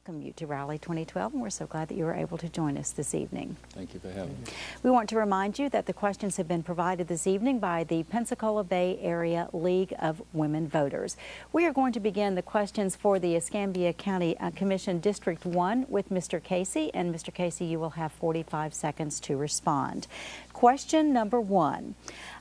welcome you to Rally 2012, and we're so glad that you were able to join us this evening. Thank you for having me. We want to remind you that the questions have been provided this evening by the Pensacola Bay Area League of Women Voters. We are going to begin the questions for the Escambia County Commission District 1 with Mr. Casey, and Mr. Casey, you will have 45 seconds to respond. Question number 1.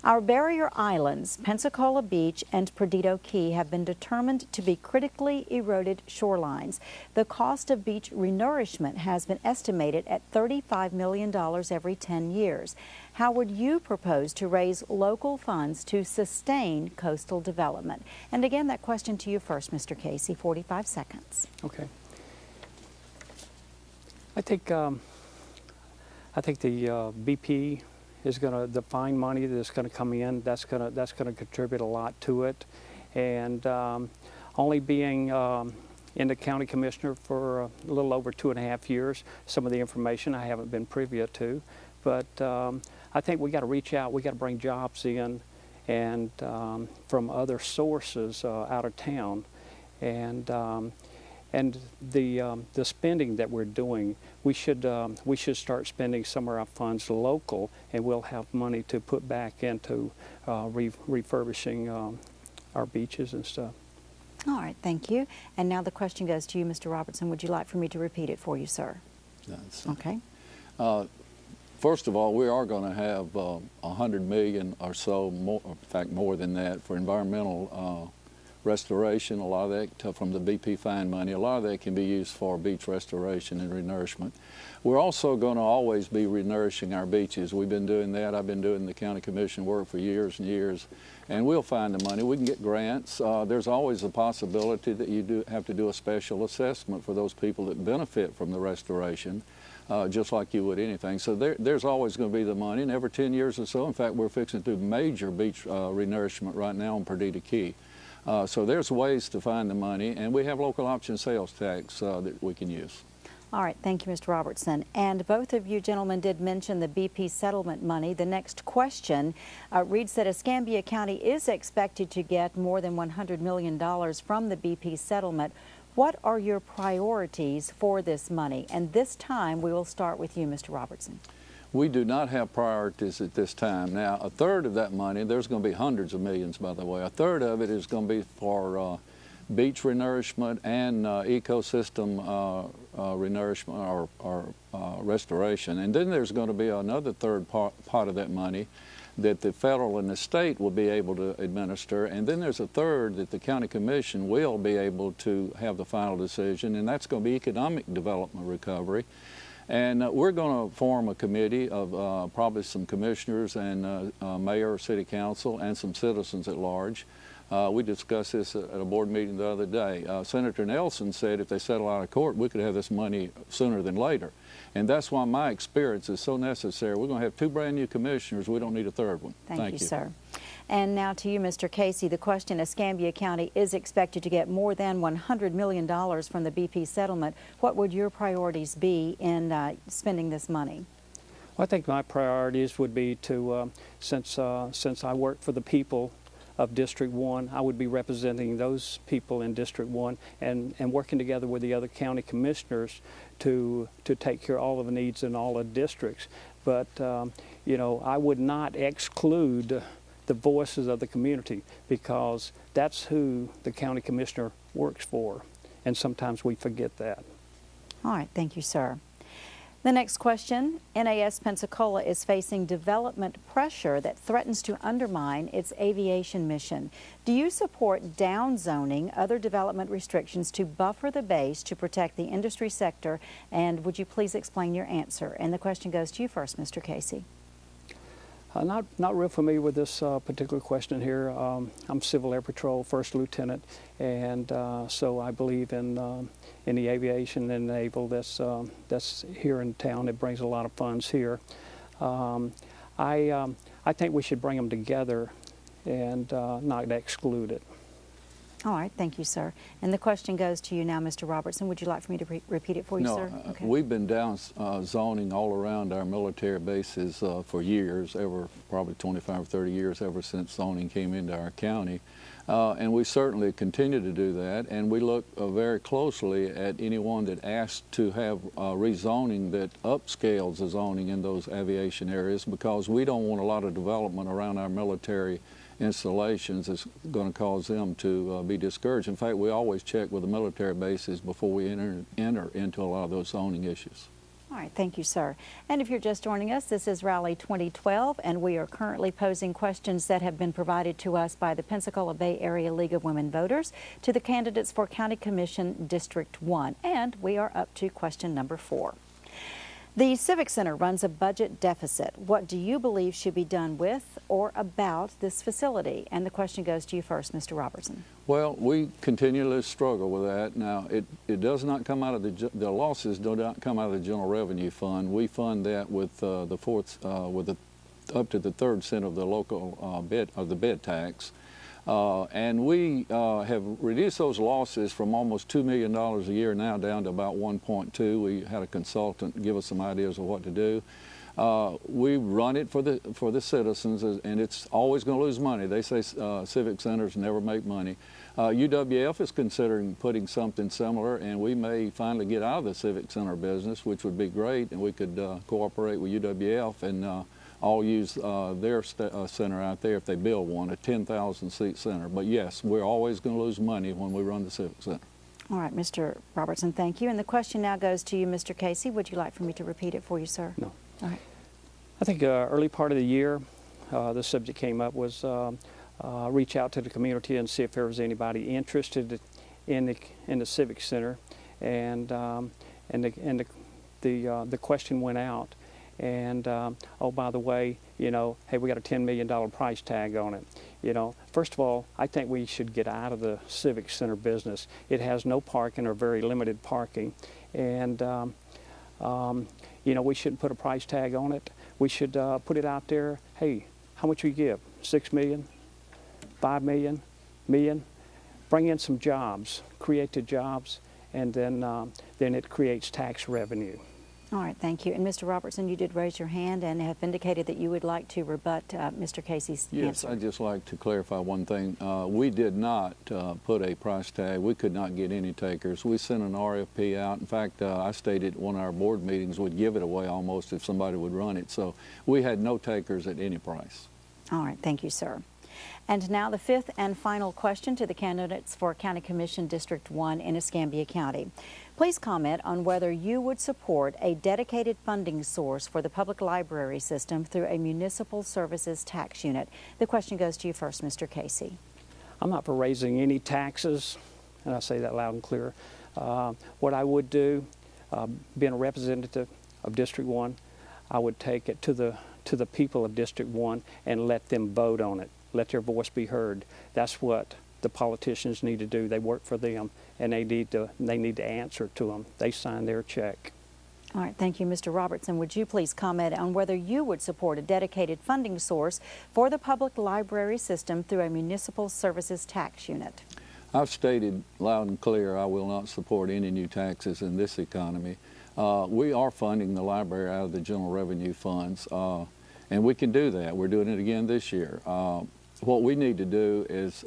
Our barrier islands, Pensacola Beach and Perdido Key, have been determined to be critically eroded shorelines. The cost of beach renourishment has been estimated at $35 million every 10 years. How would you propose to raise local funds to sustain coastal development? And again, that question to you first, Mr. Casey, 45 seconds. Okay. I think the BP is going to define money that's going to come in. That's going to contribute a lot to it, and only being in the county commissioner for a little over 2.5 years, some of the information I haven't been privy to, but I think we got to reach out. We got to bring jobs in, and from other sources out of town, and the spending that we're doing, we should start spending some of our funds local, and we'll have money to put back into refurbishing our beaches and stuff. All right, thank you. And now the question goes to you, Mr. Robertson. Would you like for me to repeat it for you, sir? Yes. Okay. First of all, we are going to have $100 million or so, more, in fact more than that, for environmental restoration. A lot of that from the BP fine money. A lot of that can be used for beach restoration and renourishment. We're also going to always be renourishing our beaches. We've been doing that. I've been doing the county commission work for years and years, and we'll find the money. We can get grants. There's always a possibility that you have to do a special assessment for those people that benefit from the restoration, just like you would anything. So there's always going to be the money, and every 10 years or so, in fact, we're fixing to do major beach renourishment right now on Perdido Key. So there's ways to find the money, and we have local option sales tax that we can use. All right, thank you, Mr. Robertson. And both of you gentlemen did mention the BP settlement money. The next question reads that Escambia County is expected to get more than $100 million from the BP settlement. What are your priorities for this money? And this time we will start with you, Mr. Robertson. We do not have priorities at this time. Now, a third of that money, there's going to be hundreds of millions, by the way, a third of it is going to be for beach renourishment and ecosystem renourishment or restoration. And then there's going to be another third pot of that money that the federal and the state will be able to administer. And then there's a third that the county commission will be able to have the final decision, and that's going to be economic development recovery. And we're going to form a committee of probably some commissioners and mayor, city council, and some citizens at large. We discussed this at a board meeting the other day. Senator Nelson said if they settle out of court, we could have this money sooner than later. And that's why my experience is so necessary. We're going to have 2 brand new commissioners. We don't need a third one. Thank you, sir. And now to you, Mr. Casey. The question, Escambia County is expected to get more than $100 million from the BP settlement. What would your priorities be in spending this money? Well, I think my priorities would be to, since I work for the people of District 1, I would be representing those people in District 1 and working together with the other county commissioners to take care of all of the needs in all the districts. But, you know, I would not exclude the voices of the community, because that's who the county commissioner works for, and sometimes we forget that. All right, thank you, sir. The next question, NAS Pensacola is facing development pressure that threatens to undermine its aviation mission. Do you support downzoning, other development restrictions to buffer the base to protect the industry sector? And would you please explain your answer? And the question goes to you first, Mr. Casey. Not real familiar with this particular question here. I'm Civil Air Patrol First Lieutenant, and so I believe in the aviation and naval that's here in town. It brings a lot of funds here. I think we should bring them together and not exclude it. All right, thank you, sir. And the question goes to you now, Mr. Robertson. Would you like for me to repeat it for you, sir? No, we've been down zoning all around our military bases for years, probably 25 or 30 years, ever since zoning came into our county. And we certainly continue to do that, and we look very closely at anyone that asks to have rezoning that upscales the zoning in those aviation areas, because we don't want a lot of development around our military installations. It's going to cause them to be discouraged. In fact, we always check with the military bases before we enter into a lot of those zoning issues. All right, thank you, sir. And if you're just joining us, this is Rally 2012, and we are currently posing questions that have been provided to us by the Pensacola Bay Area League of Women Voters to the candidates for County Commission District 1, and we are up to question number 4. The Civic Center runs a budget deficit. What do you believe should be done with or about this facility? And the question goes to you first, Mr. Robertson. Well, we continually struggle with that. Now, it does not come out of the losses do not come out of the General Revenue Fund. We fund that with up to the 3rd cent of the local bed tax. And we have reduced those losses from almost $2 million a year now down to about 1.2. We had a consultant give us some ideas of what to do. We run it for the citizens, and it's always going to lose money. They say civic centers never make money. UWF is considering putting something similar, and we may finally get out of the civic center business, which would be great, and we could cooperate with UWF and all use their center out there if they build one, a 10,000 seat center. But yes, we're always going to lose money when we run the civic center. All right, Mr. Robertson, thank you. And the question now goes to you, Mr. Casey. Would you like for me to repeat it for you, sir? No. All right. I think early part of the year, the subject came up was reach out to the community and see if there was anybody interested in the Civic Center, and the question went out. And oh, by the way, you know, hey, we got a $10 million price tag on it. You know, first of all, I think we should get out of the Civic Center business. It has no parking or very limited parking, and you know, we shouldn't put a price tag on it. We should put it out there. Hey, how much we give? 6 million, 5 million, million. Bring in some jobs, create the jobs, and then it creates tax revenue. All right, thank you. And Mr. Robertson, you did raise your hand and have indicated that you would like to rebut Mr. Casey's answer. Yes, I'd just like to clarify one thing. We did not put a price tag. We could not get any takers. We sent an RFP out. In fact, I stated at one of our board meetings we'd give it away almost if somebody would run it. So we had no takers at any price. All right, thank you, sir. And now the 5th and final question to the candidates for County Commission District 1 in Escambia County. Please comment on whether you would support a dedicated funding source for the public library system through a municipal services tax unit. The question goes to you first, Mr. Casey. I'm not for raising any taxes, and I say that loud and clear. What I would do, being a representative of District 1, I would take it to the people of District 1 and let them vote on it. Let their voice be heard. That's what the politicians need to do. They work for them, and they need to answer to them. They sign their check. All right, thank you, Mr. Robertson. Would you please comment on whether you would support a dedicated funding source for the public library system through a municipal services tax unit? I've stated loud and clear I will not support any new taxes in this economy. We are funding the library out of the general revenue funds, and we can do that. We're doing it again this year. What we need to do is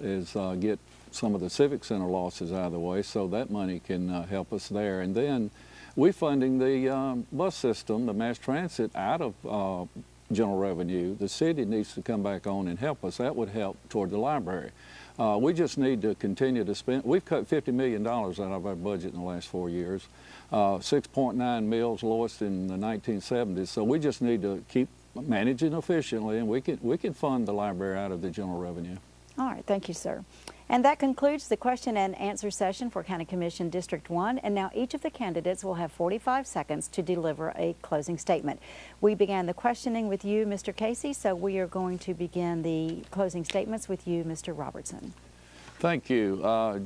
get some of the Civic Center losses out of the way so that money can help us there. And then we're funding the bus system, the mass transit, out of general revenue. The city needs to come back on and help us. That would help toward the library. We just need to continue to spend. We've cut $50 million out of our budget in the last 4 years. 6.9 mils, lowest in the 1970s. So we just need to keep managing efficiently, and we can fund the library out of the general revenue. All right, thank you, sir. And that concludes the question and answer session for County Commission District 1. And now each of the candidates will have 45 seconds to deliver a closing statement. We began the questioning with you, Mr. Casey, so we are going to begin the closing statements with you, Mr. Robertson. Thank you.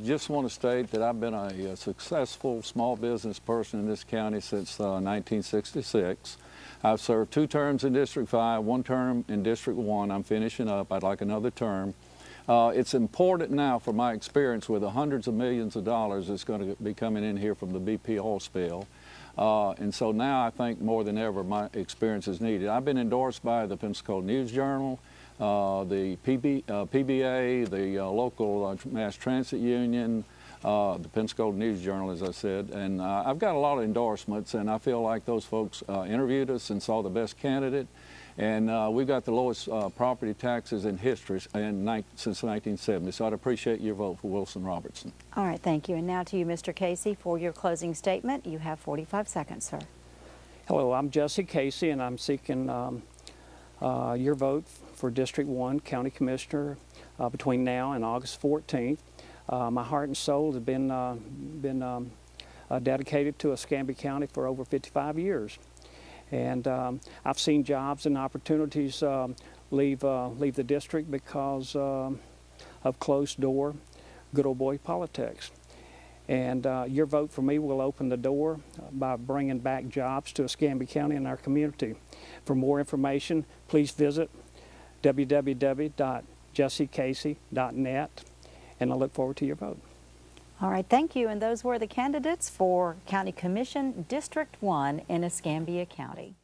Just want to state that I've been a successful small business person in this county since 1966. I've served 2 terms in District 5, 1 term in District 1. I'm finishing up. I'd like another term. It's important now, for my experience with the hundreds of millions of dollars that's going to be coming in here from the BP oil spill. And so now I think more than ever my experience is needed. I've been endorsed by the Pensacola News Journal, the PBA, the local mass transit union, the Pensacola News Journal, as I said, and I've got a lot of endorsements, and I feel like those folks interviewed us and saw the best candidate, and we've got the lowest property taxes in history since 1970, so I'd appreciate your vote for Wilson Robertson. All right, thank you. And now to you, Mr. Casey, for your closing statement. You have 45 seconds, sir. Hello, I'm Jesse Casey, and I'm seeking your vote for District 1 County Commissioner between now and August 14th. My heart and soul has been dedicated to Escambia County for over 55 years. And I've seen jobs and opportunities leave the district because of closed door, good old boy politics. And your vote for me will open the door by bringing back jobs to Escambia County and our community. For more information, please visit www.jessecasey.net, and I look forward to your vote. All right, thank you. And those were the candidates for County Commission District 1 in Escambia County.